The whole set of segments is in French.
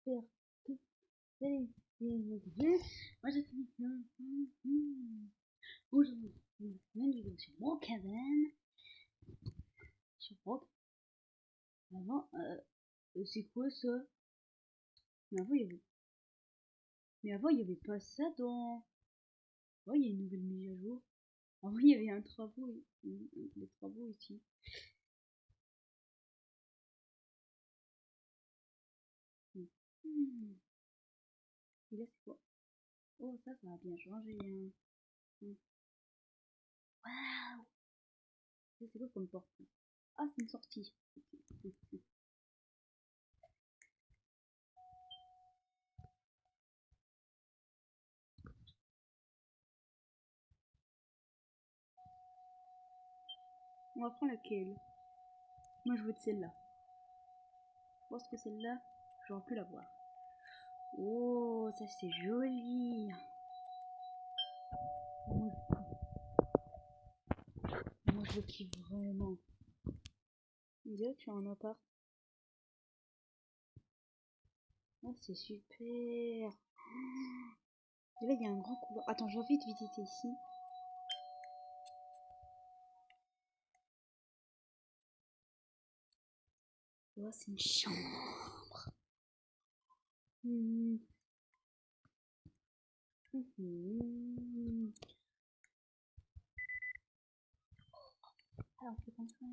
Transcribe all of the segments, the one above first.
faire tout. Moi j'ai fini. Aujourd'hui, une vidéo sur Brookhaven. Sur Brook. Avant, c'est quoi ça? Mais avant, il y avait. Mais avant, il n'y avait pas ça dans. Oh, il y a une nouvelle mise à jour. Avant, il y avait un travaux. Des travaux ici. Et là, c'est quoi? Oh, ça a bien changé. Waouh! C'est quoi comme porte? Ah, c'est une sortie. On va prendre laquelle? Moi, je veux de celle-là. Je pense que celle-là, j'aurais pu la voir. Oh, ça c'est joli. Moi, je kiffe vraiment. On dirait que tu as un appart. Oh, c'est super. Et là, il y a un grand couloir. Attends, je vais vite visiter ici. Oh, c'est une chambre. Ah, on fait comme ça.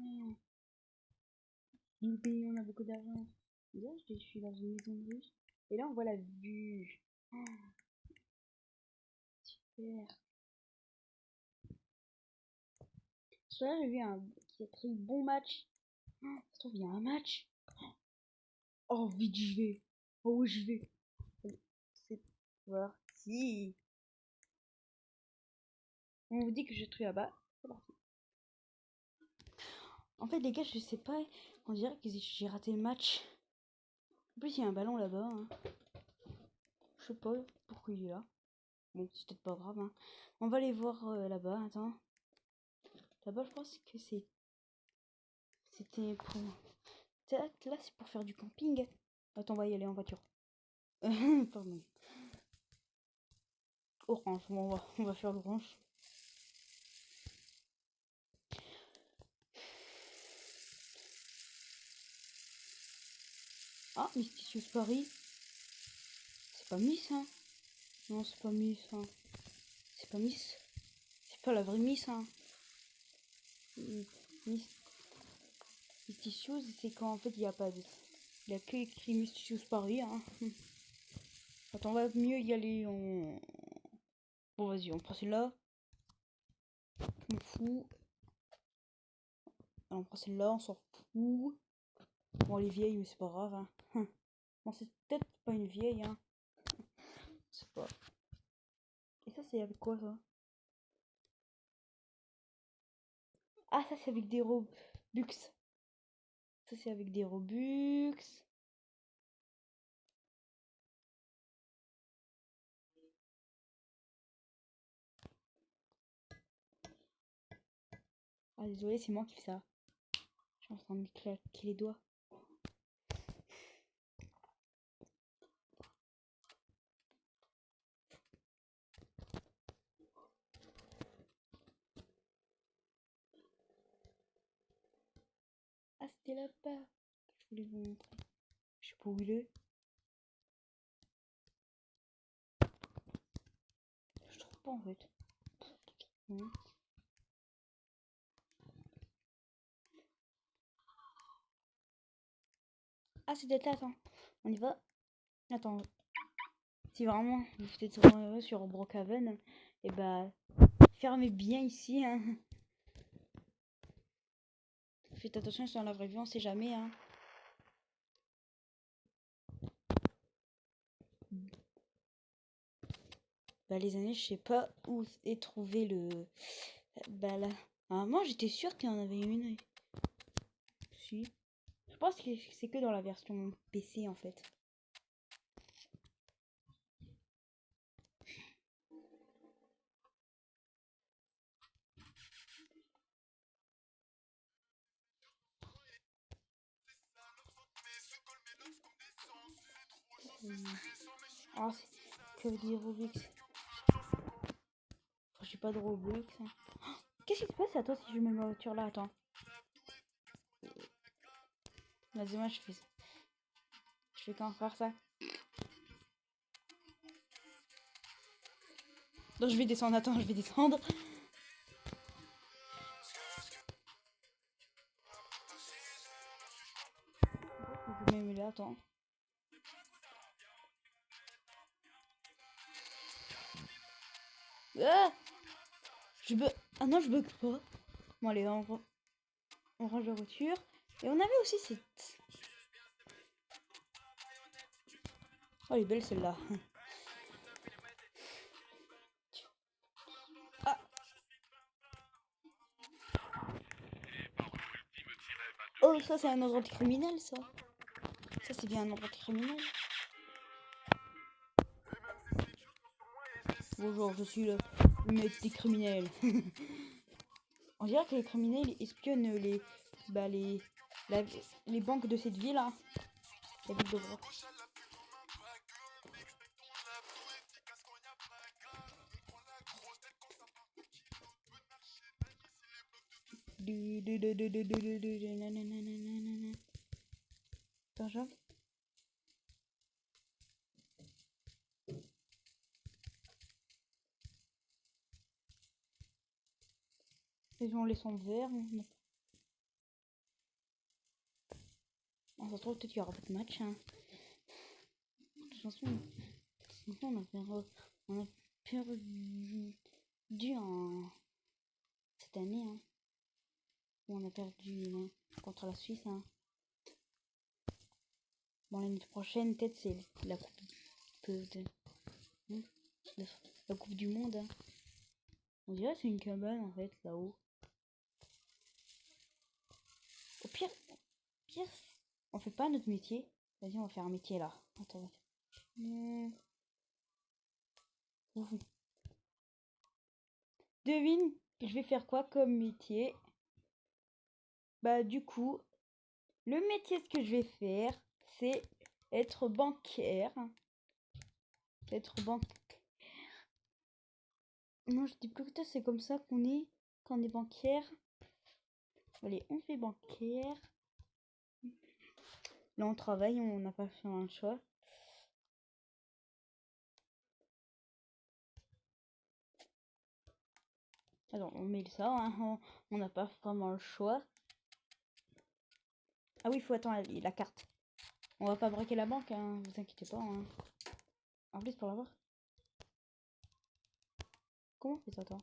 Youpi, on a beaucoup d'argent. Là, je suis dans une maison de riche. Et là, on voit la vue. Oh, super. Sur là, j'ai vu un qui a très bon match. Oh, ça se trouve, il y a un match. Oh, vite, j'y vais. Oh, oui, j'y vais. C'est parti. On vous dit que je suis là-bas. C'est parti. En fait, les gars, je sais pas. On dirait que j'ai raté le match. En plus, il y a un ballon là-bas. Hein. Je sais pas pourquoi il est là. Bon, c'est peut-être pas grave. Hein. On va aller voir là-bas. Attends. Là-bas, je pense que c'était pour. Peut-être là, c'est pour faire du camping. Attends, on va y aller en voiture. Pardon. Orange. Bon, on va faire l'orange. Ah, Mysticious Paris. C'est pas Miss, hein. Non, c'est pas Miss, hein. C'est pas Miss. C'est pas la vraie Miss, hein. Mysticious, c'est quand en fait il n'y a pas de. Il y a que écrit Mysticious Paris, hein. Attends, on va mieux y aller en. Bon, vas-y, on prend celle-là. On fout. Alors, on prend celle-là, on s'en fout. Bon, elle est vieille, mais c'est pas grave, hein. Bon, c'est peut-être pas une vieille, hein. C'est pas. Et ça, c'est avec quoi, ça? Ah, ça, c'est avec des Robux. Ça, c'est avec des Robux. Ah, désolé, c'est moi qui fais ça. Je suis en train de me claquer les doigts. Ah, c'était là-bas que je voulais vous montrer. Je sais pas où il est. Je trouve pas en fait. Ah, c'est peut-être là, attends. On y va. Attends. Si vraiment vous êtes heureux sur Brookhaven, et bah, fermez bien ici. Hein. Faites attention sur la vraie vie, on sait jamais. Hein. Bah, les années, je sais pas où est trouvé le. Bah là. Ah, moi, j'étais sûre qu'il y en avait une. Si. Je pense que c'est que dans la version PC en fait. Ah, c'est que des Robux. J'ai pas de Robux. Hein. Qu'est-ce qui se passe à toi si je mets ma voiture là? Attends. Vas-y, moi je fais ça. Je fais quand faire ça. Donc je vais descendre, attends, je vais descendre. Je mets là, attends. Ah, ah non, je bug pas. Bon allez, on range la voiture. Et on avait aussi cette... Oh, elle est belle celle-là. Ah. Oh, ça c'est un ordre criminel, ça. Ça c'est bien un ordre criminel. Bonjour, je suis le maître des criminels. On dirait que les criminels espionnent les banques de cette ville, hein. La ville de Brock. Attends, j'arrive. Ils ont les sons verts. On se retrouve peut-être qu'il y aura pas de match. Hein. De toute façon, on a perdu en cette année. Hein. On a perdu contre la Suisse. Hein. Bon, l'année prochaine, peut-être c'est la coupe la coupe du monde. Hein. On dirait que c'est une cabane en fait là-haut. Au pire, on fait pas notre métier. Vas-y, on va faire un métier là. Attends. Devine, je vais faire quoi comme métier? Bah du coup, le métier ce que je vais faire, c'est être bancaire. Être bancaire. Non, je dis plus que ça, c'est comme ça qu'on est quand on est bancaire. Allez, on fait bancaire. Là, on travaille, on n'a pas fait un choix. Alors, on met ça, hein, on n'a pas vraiment le choix. Ah oui, il faut attendre la carte. On va pas braquer la banque, hein, vous inquiétez pas. Hein. En plus, pour l'avoir. Comment on fait ça, toi?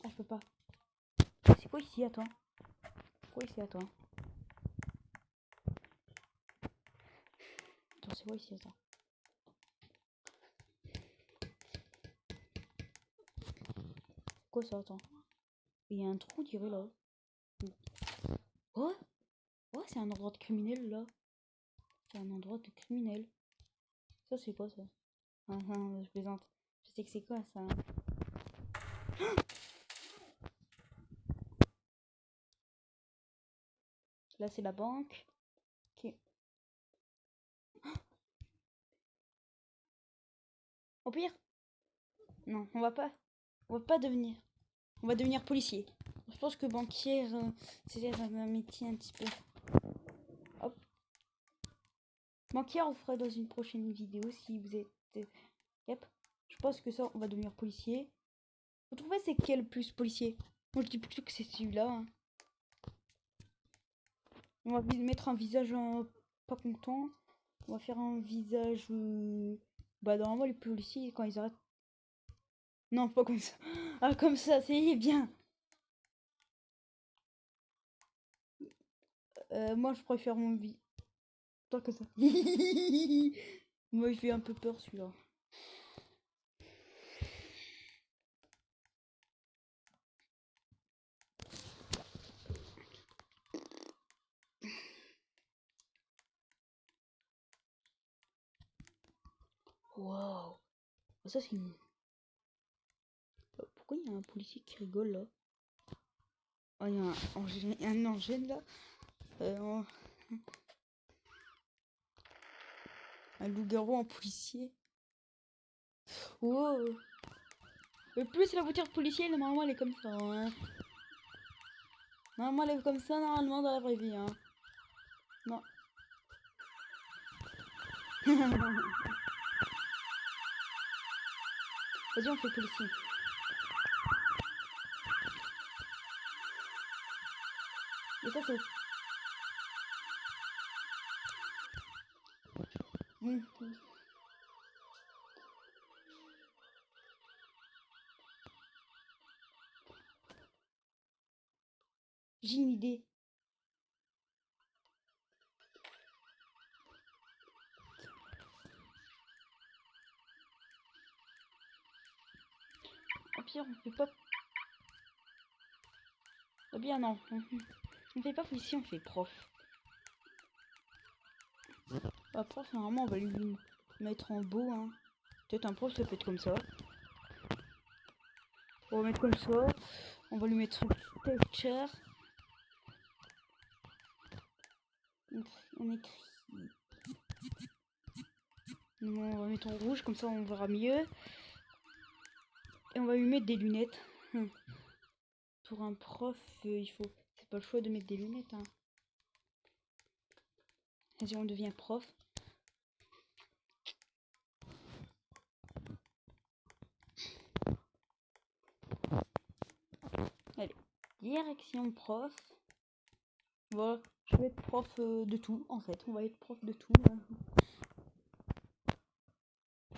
Ah, je peux pas. C'est quoi ici, attends? Quoi ici, attends? Attends, c'est quoi ici, attends? Quoi ça, attends? Il y a un trou, tiré là. Oh? Oh, c'est un endroit de criminel, là. C'est un endroit de criminel. Ça, c'est quoi, ça? Ah, je plaisante. Je sais que c'est quoi, ça. Là, c'est la banque. Ok. Au pire. Non, on va pas. On va pas devenir. On va devenir policier. Je pense que banquière, c'est un métier un petit peu. Hop. Banquière, on fera dans une prochaine vidéo si vous êtes. Yep. Je pense que ça, on va devenir policier. Vous trouvez c'est quel plus policier? Moi, je dis plutôt que c'est celui-là. Hein. On va mettre un visage pas content. On va faire un visage. Bah, normalement, les policiers, quand ils arrêtent. Non, pas comme ça. Ah, comme ça, c'est bien. Moi, je préfère mon vie. Toi que ça. Moi, il fait un peu peur celui-là. Waouh. Ça, c'est une. Pourquoi il y a un policier qui rigole là? Oh, il y a un engin là. Un loup-garou en policier. Oh. Et plus la voiture policière, normalement elle est comme ça. Hein. Normalement elle est comme ça, normalement dans la vraie vie. Hein. Non. Vas-y, on fait policier. Et ça c'est... J'ai une idée. Au pire, on fait pas... Ou bien non. On fait pas policier, on fait prof. Bah, prof, normalement, on va lui mettre en beau. Hein. Peut-être un prof, ça peut être comme ça. On va mettre comme ça. On va lui mettre teacher. On écrit. On va mettre en rouge, comme ça on verra mieux. Et on va lui mettre des lunettes. Pour un prof, il faut... C'est pas le choix de mettre des lunettes. Hein. Vas-y, on devient prof. Allez, direction prof. Voilà, je vais être prof de tout, en fait. On va être prof de tout. Hein.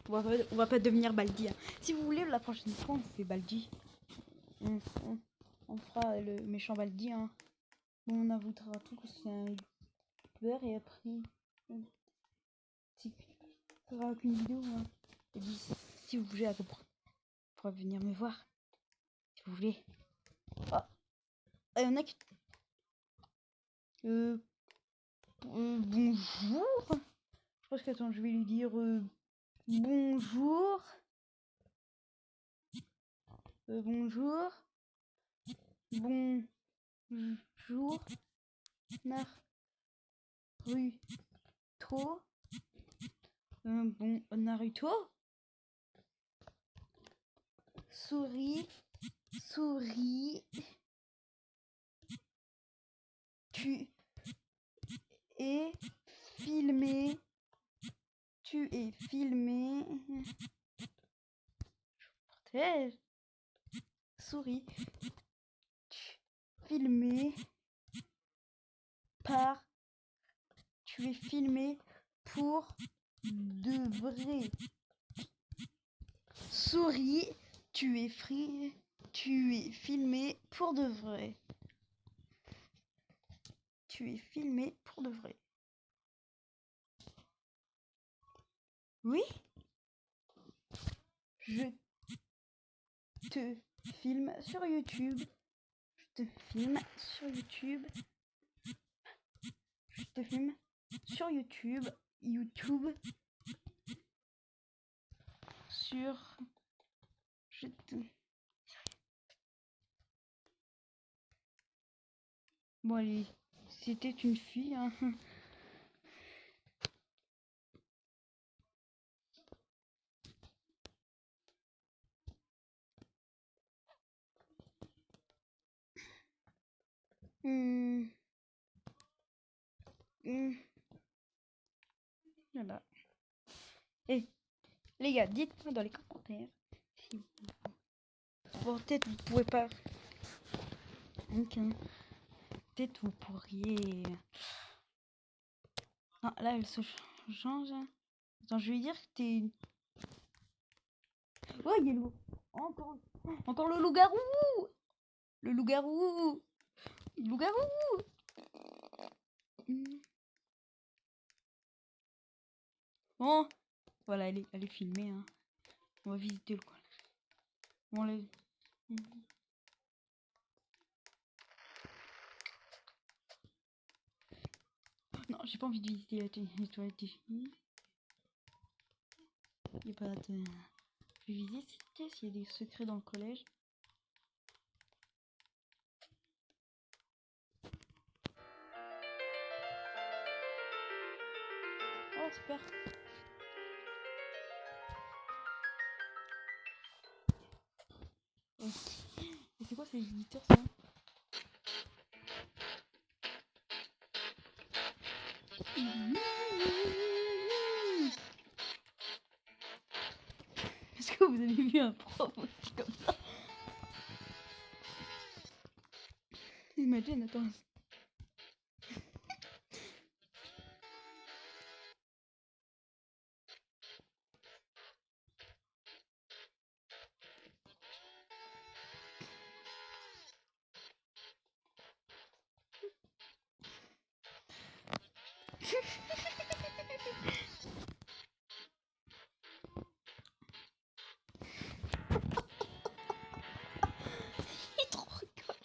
On va pas devenir Baldi. Hein. Si vous voulez, la prochaine fois, on fait Baldi. On fera le méchant Baldi. Hein. Bon, on avouera tout que c'est un youtubeur et après... Si ça fera qu'une vidéo. Hein. Et si vous voulez, vous pourrez venir me voir. Si vous voulez. Ah, il y en a qui... bonjour. Je pense qu'attends, je vais lui dire bonjour. Bonjour. Bonjour. Naruto. Bon, Naruto. Souris. Tu es filmé. Protège. Souris. Filmé par... Tu es filmé pour de vrai. Souris, tu es filmé pour de vrai. Tu es filmé pour de vrai. Oui? Je te filme sur YouTube. Je te filme sur YouTube. Je te filme sur YouTube. Sur... Je te... Bon allez, c'était une fille. Hein. Voilà. Et les gars, dites-moi dans les commentaires si bon, peut-être vous pouvez pas. Ok. Peut-être vous pourriez. Non, là elle se change. Attends, je vais dire que t'es. Oh, il y a le... Encore le loup-garou. Le loup-garou. Le loup-garou. Bon, voilà, elle est filmée. Hein. On va visiter le coin. Bon, là... Non, j'ai pas envie de visiter les toilettes des filles. Il n'y a pas de... Je vais visiter s'il y a des secrets dans le collège. super. Et c'est quoi ces éditeurs ça? Est-ce que vous avez vu un prof aussi comme ça? Imagine, attends. Il trop rigole.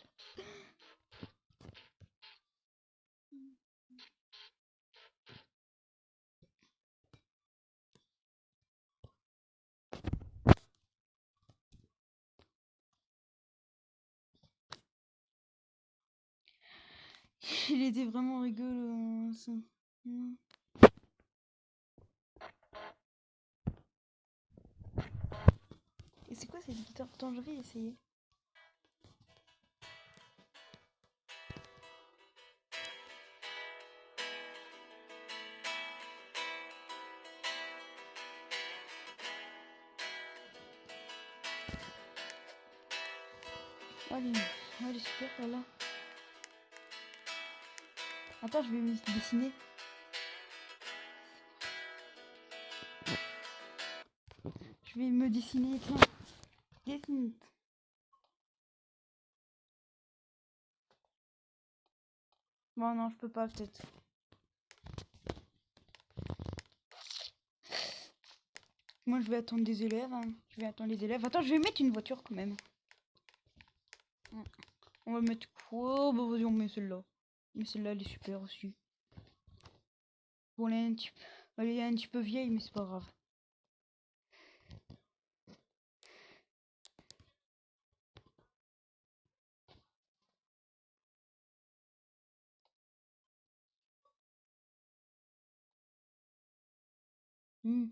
Il était vraiment rigolo. Ça. Et c'est quoi cette guitare? Attends, je vais essayer. Oh, elle est super celle-là. Attends, je vais me dessiner. Je vais me dessiner, tiens. Dessine. Bon, non, je peux pas, peut-être. Moi, je vais attendre des élèves. Hein. Je vais attendre les élèves. Attends, je vais mettre une voiture quand même. On va mettre quoi? Bah, vas-y, on met celle-là. Mais celle-là, elle est super aussi. Bon, elle est un petit peu vieille, mais c'est pas grave. Hmm.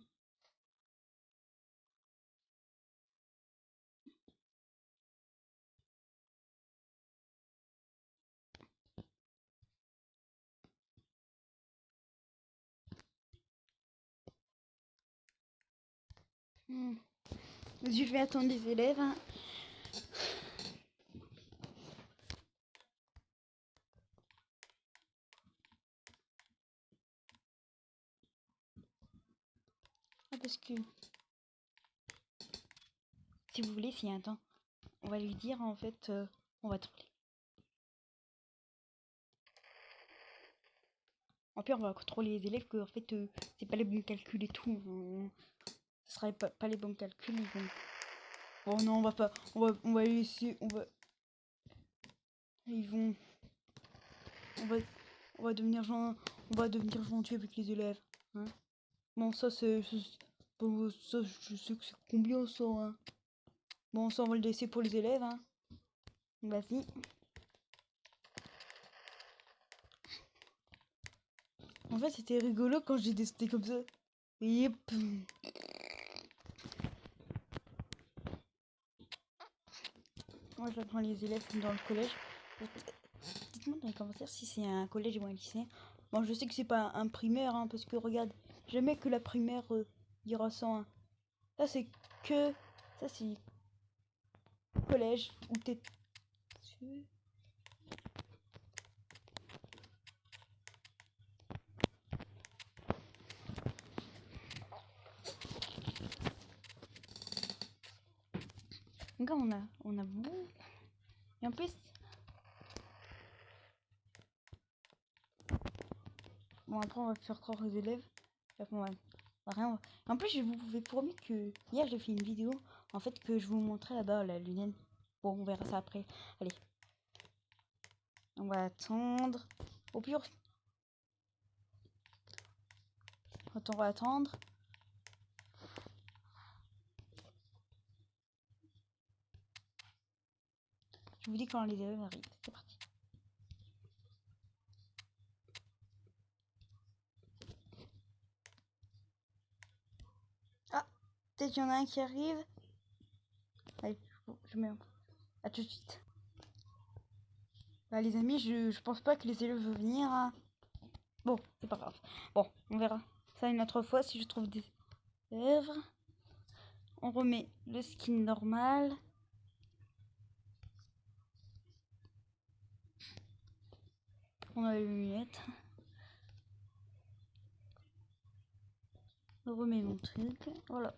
Hmm. Je vais attendre les élèves. Hein. Ah, parce que si vous voulez, s'il y a un temps, on va lui dire en fait, on va troller. En plus, on va contrôler les élèves que en fait, c'est pas les bons calculs et tout. Ce serait pas les bons calculs. Ils vont... Bon, non, on va pas. On va laisser. Ils vont. On va, on va devenir gentil avec les élèves. Hein. Bon, ça bon, ça, je sais que c'est combien ça. Hein. Bon, ça, on va le laisser pour les élèves. Hein. Vas-y. En fait, c'était rigolo quand j'ai décidé comme ça. Yep. Moi, j'apprends les élèves dans le collège. Dites-moi dans les commentaires si c'est un collège ou un lycée. Bon, je sais que c'est pas un primaire, hein, parce que regarde, jamais que la primaire ira sans. Hein. Ça, c'est que. Ça, c'est collège où t'es. Regarde, on a beaucoup. Et en plus. Bon, après, on va faire croire aux élèves. Après, on va rien. En plus, je vous avais promis que. Hier, j'ai fait une vidéo. En fait, que je vous montrais là-bas, la lunienne. Bon, on verra ça après. Allez. On va attendre. Au pire. Quand on va attendre. Je vous dis quand les élèves arrivent. C'est parti. Peut-être qu'il y en a un qui arrive. Allez, je mets un peu. À tout de suite. Bah, les amis, je pense pas que les élèves vont venir. Hein. Bon, c'est pas grave. Bon, on verra ça une autre fois si je trouve des œuvres. On remet le skin normal. On a les lunettes. On remet mon truc. Voilà.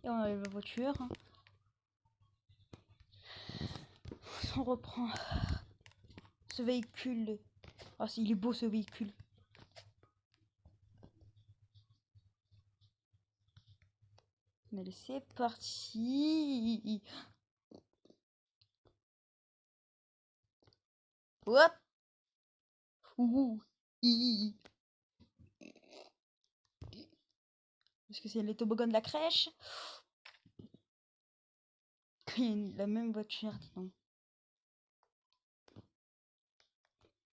Et on enlève la voiture. On reprend ce véhicule. Ah, il est beau ce véhicule. Allez, c'est parti. Hop. Ouh. Est-ce que c'est les toboggans de la crèche? La même voiture,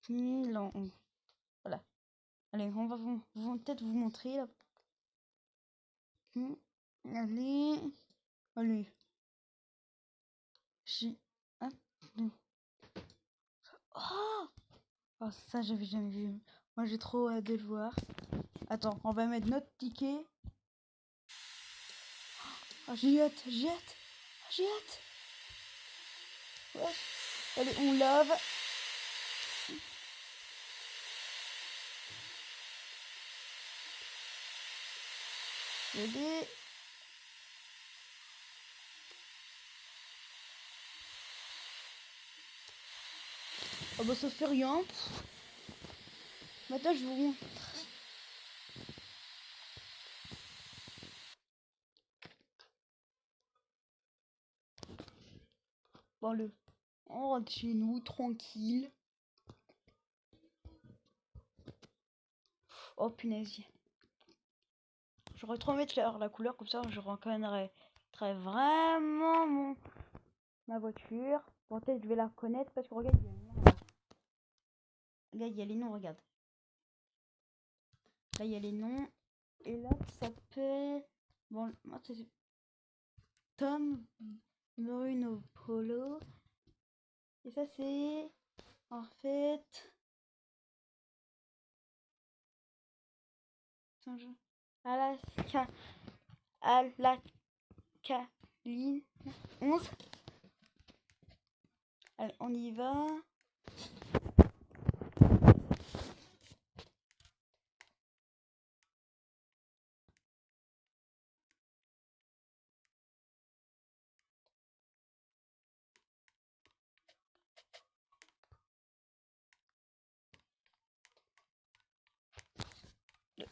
dis donc. Voilà. Allez, on va peut-être vous montrer là. Allez. Allez. Ah, non. Oh, oh, ça, j'avais jamais vu. Moi, j'ai trop hâte de le voir. Attends, on va mettre notre ticket. Oh, j'ai hâte, j'ai hâte. J'ai hâte. Ouais. Allez, on lave. Allez. Oh bah ça fait rien. Maintenant je vous montre. Bon on rentre chez nous tranquille. Oh punaise. J'aurais trop mettre la couleur comme ça je reconnaîtrais vraiment ma voiture. Bon peut-être je vais la reconnaître parce que regarde il y a les noms là. Regarde il y a les noms regarde. Là il y a les noms. Et là ça s'appelle. Bon moi c'est Tom Bruno Polo. Et ça c'est en fait. Alaska. Alacaline 11. Allez, on y va.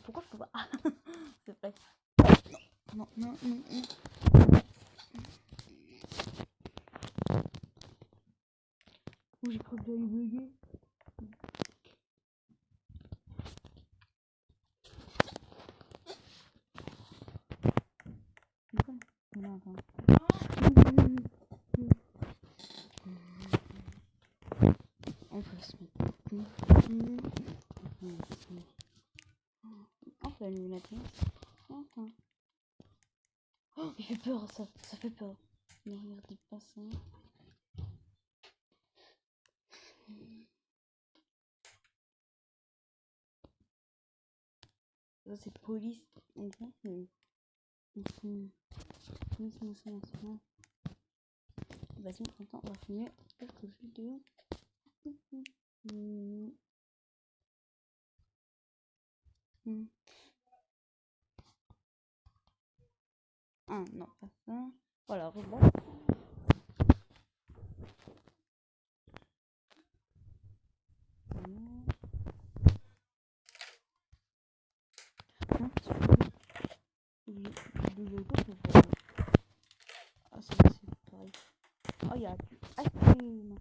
Pourquoi je peux pas? C'est vrai. Non, non, non, non. J'ai cru que j'allais bugger. Non, attends. On va se mettre. On peut allumer la pièce. Attends. Oh, il fait peur ça. Ça fait peur. Ne regardez pas ça. Ça c'est police. Police nationale. Vas-y, attends, on va filmer quelques vidéos. Ah non, pas ça. Voilà, regarde. Ah, c'est pareil. Oh, il y a du ice cream.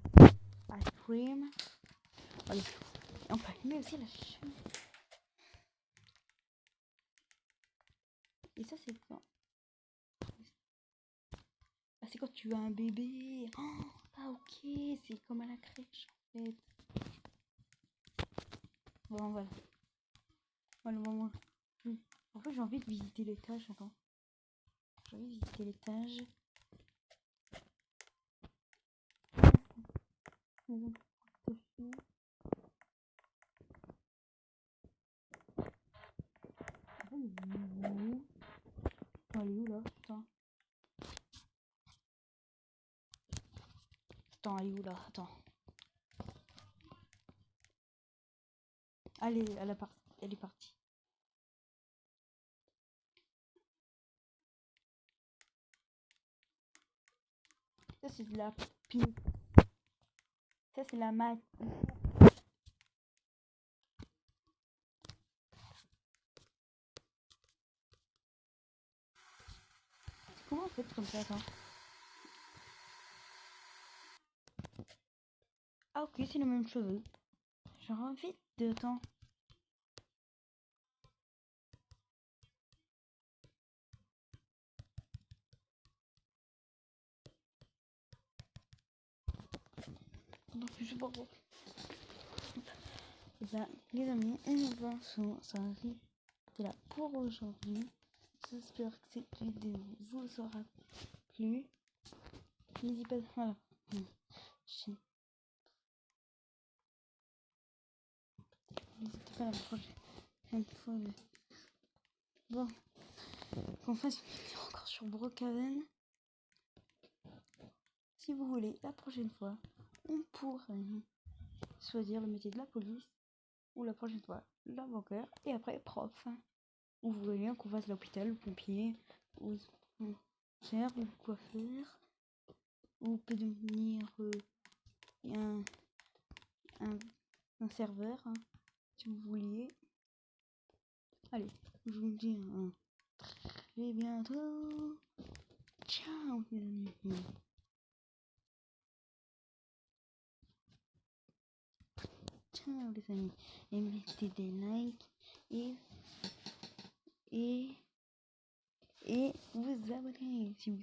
Ice cream. Allez, on peut allumer aussi la chaîne. Et ça, c'est quoi? Ah, c'est quand tu as un bébé. Oh, ah, ok, c'est comme à la crèche en fait. Bon, voilà. Voilà, bon. En fait, j'ai envie de visiter l'étage. Attends. Je vais visiter l'étage. Elle est où là? Putain. Attends, elle est où là? Attends. Allez, elle est partie. Ça c'est de la pink. Ça c'est la mat. Comment on fait comme ça? Attends. Ah ok, c'est les mêmes cheveux. J'ai envie de temps. Non, je sais pas. Et ben, les amis, ça arrive. C'est là pour aujourd'hui. J'espère que cette vidéo vous aura plu. N'hésitez pas. Voilà. N'hésitez pas à la prochaine fois. Bon, qu'on fasse une vidéo encore sur Brookhaven. Si vous voulez, la prochaine fois, on pourrait choisir le métier de la police. Ou la prochaine fois, l'avocat. Et après, prof. Ou vous voulez qu'on fasse l'hôpital, le pompier. Ou faire, ou coiffeur. Ou peut devenir un serveur. Hein, si vous vouliez. Allez, je vous dis très bientôt. Ciao les amis. Ciao les amis. Et mettez des likes et vous abonnez si vous